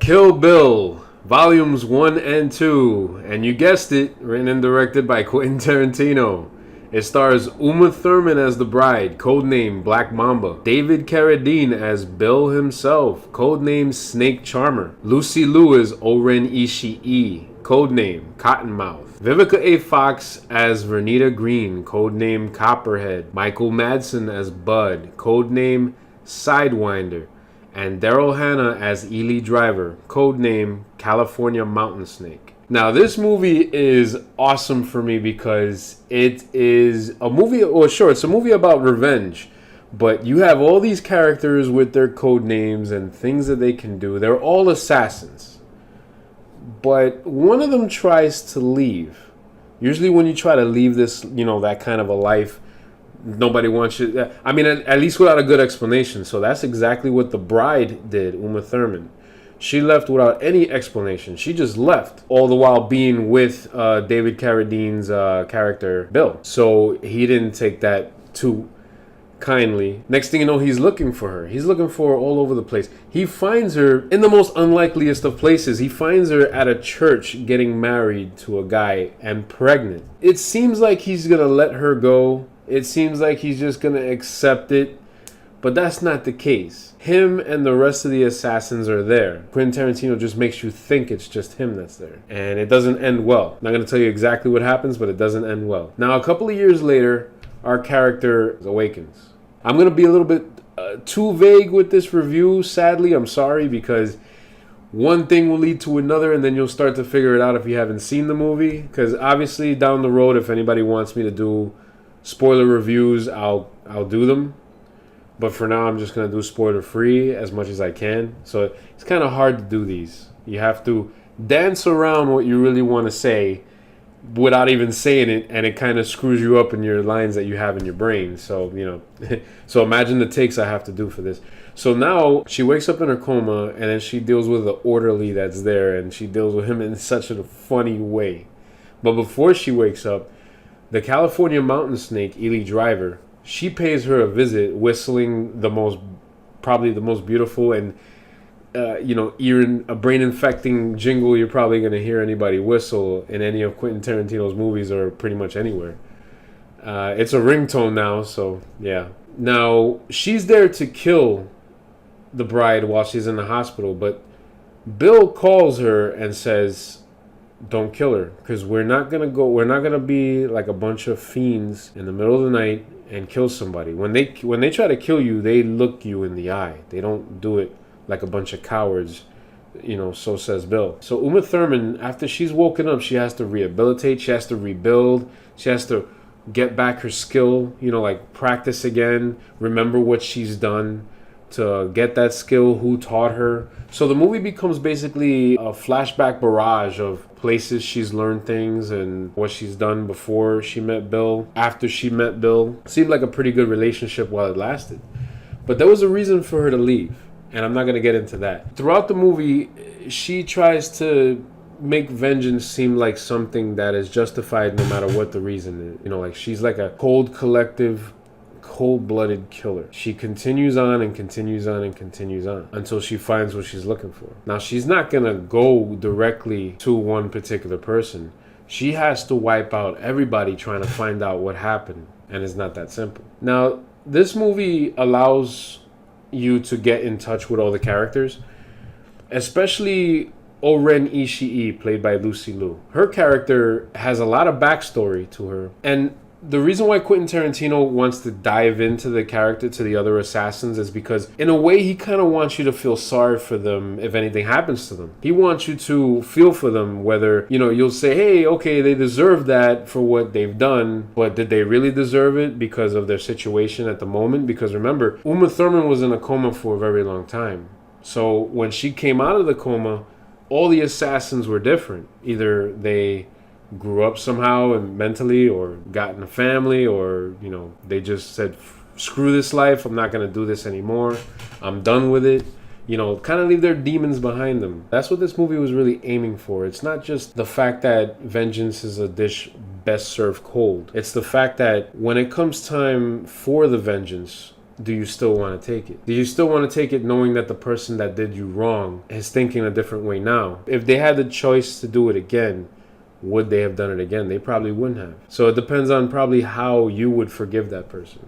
Kill Bill, Volumes 1 and 2. And you guessed it, written and directed by Quentin Tarantino. It stars Uma Thurman as the bride, codename Black Mamba. David Carradine as Bill himself, codename Snake Charmer. Lucy Liu as Oren Ishii, codename Cottonmouth. Vivica A. Fox as Vernita Green, codename Copperhead. Michael Madsen as Bud, codename Sidewinder. And Daryl Hannah as Ely Driver, codename California Mountain Snake. Now, this movie is awesome for me because it is a movie, or sure, it's a movie about revenge, but you have all these characters with their code names and things that they can do. They're all assassins, but one of them tries to leave. Usually when you try to leave this, that kind of a life, nobody wants you. I mean, at least without a good explanation. So that's exactly what the bride did, Uma Thurman. She left without any explanation. She just left, all the while being with David Carradine's character, Bill. So he didn't take that too kindly. Next thing you know, he's looking for her. He's looking for her all over the place. He finds her in the most unlikeliest of places. He finds her at a church getting married to a guy and pregnant. It seems like he's going to let her go. It seems like he's just going to accept it. But that's not the case. Him and the rest of the assassins are there. Quentin Tarantino just makes you think it's just him that's there. And it doesn't end well. I'm not going to tell you exactly what happens, but it doesn't end well. Now, a couple of years later, our character awakens. I'm going to be a little bit too vague with this review, sadly. I'm sorry, because one thing will lead to another, and then you'll start to figure it out if you haven't seen the movie. Because obviously, down the road, if anybody wants me to do spoiler reviews, I'll do them. But for now, I'm just going to do spoiler-free as much as I can. So it's kind of hard to do these. You have to dance around what you really want to say without even saying it, and it kind of screws you up in your lines that you have in your brain. So, so imagine the takes I have to do for this. So now she wakes up in her coma, and then she deals with the orderly that's there, and she deals with him in such a funny way. But before she wakes up, the California Mountain Snake, Ely Driver, she pays her a visit, whistling probably the most beautiful and, a brain-infecting jingle you're probably going to hear anybody whistle in any of Quentin Tarantino's movies or pretty much anywhere. It's a ringtone now, so yeah. Now, she's there to kill the bride while she's in the hospital, but Bill calls her and says, don't kill her, because we're not going to be like a bunch of fiends in the middle of the night and kill somebody. When they try to kill you, they look you in the eye. They don't do it like a bunch of cowards, so says Bill. So Uma Thurman, after she's woken up, she has to rehabilitate, she has to rebuild, she has to get back her skill, like practice again, remember what she's done to get that skill, who taught her. So the movie becomes basically a flashback barrage of places she's learned things and what she's done before she met Bill, after she met Bill. Seemed like a pretty good relationship while it lasted. But there was a reason for her to leave, and I'm not going to get into that. Throughout the movie, she tries to make vengeance seem like something that is justified no matter what the reason is. Like she's like a cold-blooded killer. She continues on and continues on and continues on until she finds what she's looking for. Now, she's not gonna go directly to one particular person. She has to wipe out everybody trying to find out what happened, and it's not that simple. Now, this movie allows you to get in touch with all the characters, especially Oren Ishii, played by Lucy Liu. Her character has a lot of backstory to her, and the reason why Quentin Tarantino wants to dive into the character to the other assassins is because, in a way, he kind of wants you to feel sorry for them if anything happens to them. He wants you to feel for them, whether, you'll say, hey, okay, they deserve that for what they've done, but did they really deserve it because of their situation at the moment? Because remember, Uma Thurman was in a coma for a very long time. So when she came out of the coma, all the assassins were different. Either they grew up somehow and mentally, or got in a family, or they just said, screw this life, I'm not going to do this anymore, I'm done with it, kind of leave their demons behind them. That's what this movie was really aiming for. It's not just the fact that vengeance is a dish best served cold. It's the fact that when it comes time for the vengeance, do you still want to take it? Do you still want to take it knowing that the person that did you wrong is thinking a different way now? If they had the choice to do it again, would they have done it again? They probably wouldn't have. So it depends on probably how you would forgive that person.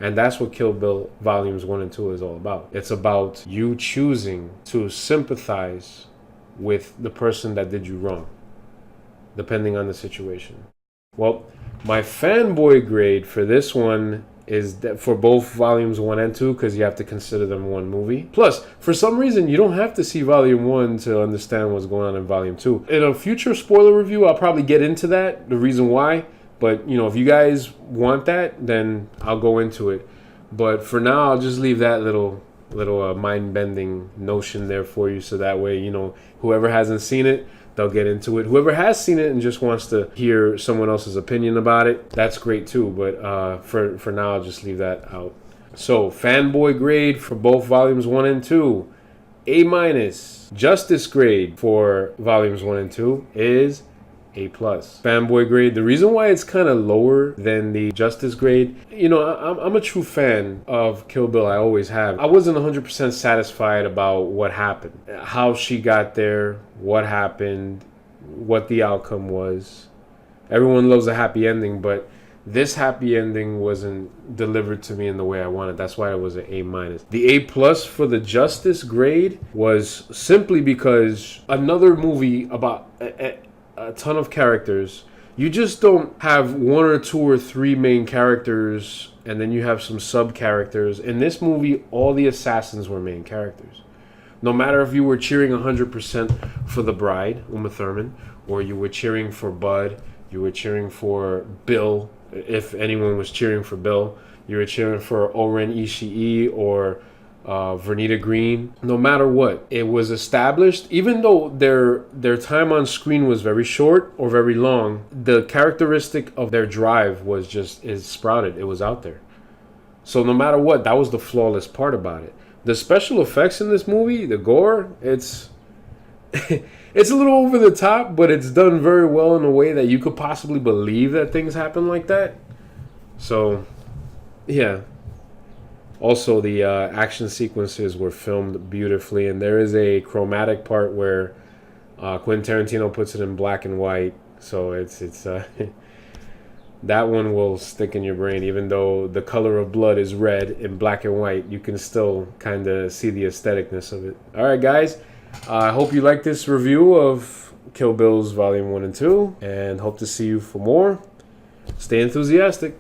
And that's what Kill Bill Volumes 1 and 2 is all about. It's about you choosing to sympathize with the person that did you wrong, depending on the situation. Well, my fanboy grade for this one is that for both volumes 1 and 2, because you have to consider them one movie. Plus, for some reason, you don't have to see volume 1 to understand what's going on in volume 2. In a future spoiler review, I'll probably get into that, the reason why. But, you know, if you guys want that, then I'll go into it. But for now, I'll just leave that little mind-bending notion there for you, so that way, you know, whoever hasn't seen it, they'll get into it. Whoever has seen it and just wants to hear someone else's opinion about it, that's great too. But for now, I'll just leave that out. So, fanboy grade for both volumes 1 and 2, A-. Justice grade for volumes 1 and 2 is A+. Fanboy grade, the reason why it's kind of lower than the Justice grade, you know, I'm a true fan of Kill Bill. I always have. I wasn't 100% satisfied about what happened, how she got there, what happened, what the outcome was. Everyone loves a happy ending, but this happy ending wasn't delivered to me in the way I wanted. That's why it was an A-. The A+ for the Justice grade was simply because another movie about a ton of characters. You just don't have 1 or 2 or 3 main characters and then you have some sub characters. In this movie, all the assassins were main characters. No matter if you were cheering 100% for the bride, Uma Thurman, or you were cheering for Bud, you were cheering for Bill, if anyone was cheering for Bill, you were cheering for Oren Ishii or Vernita Green. No matter what, it was established. Even though their time on screen was very short or very long, the characteristic of their drive is sprouted. It was out there. So no matter what, that was the flawless part about it. The special effects in this movie, the gore, it's it's a little over the top, but it's done very well in a way that you could possibly believe that things happen like that. So, yeah. Also, the action sequences were filmed beautifully, and there is a chromatic part where Quentin Tarantino puts it in black and white, so it's that one will stick in your brain. Even though the color of blood is red in black and white, you can still kind of see the aestheticness of it. All right, guys, I hope you liked this review of Kill Bill's Volume 1 and 2, and hope to see you for more. Stay enthusiastic.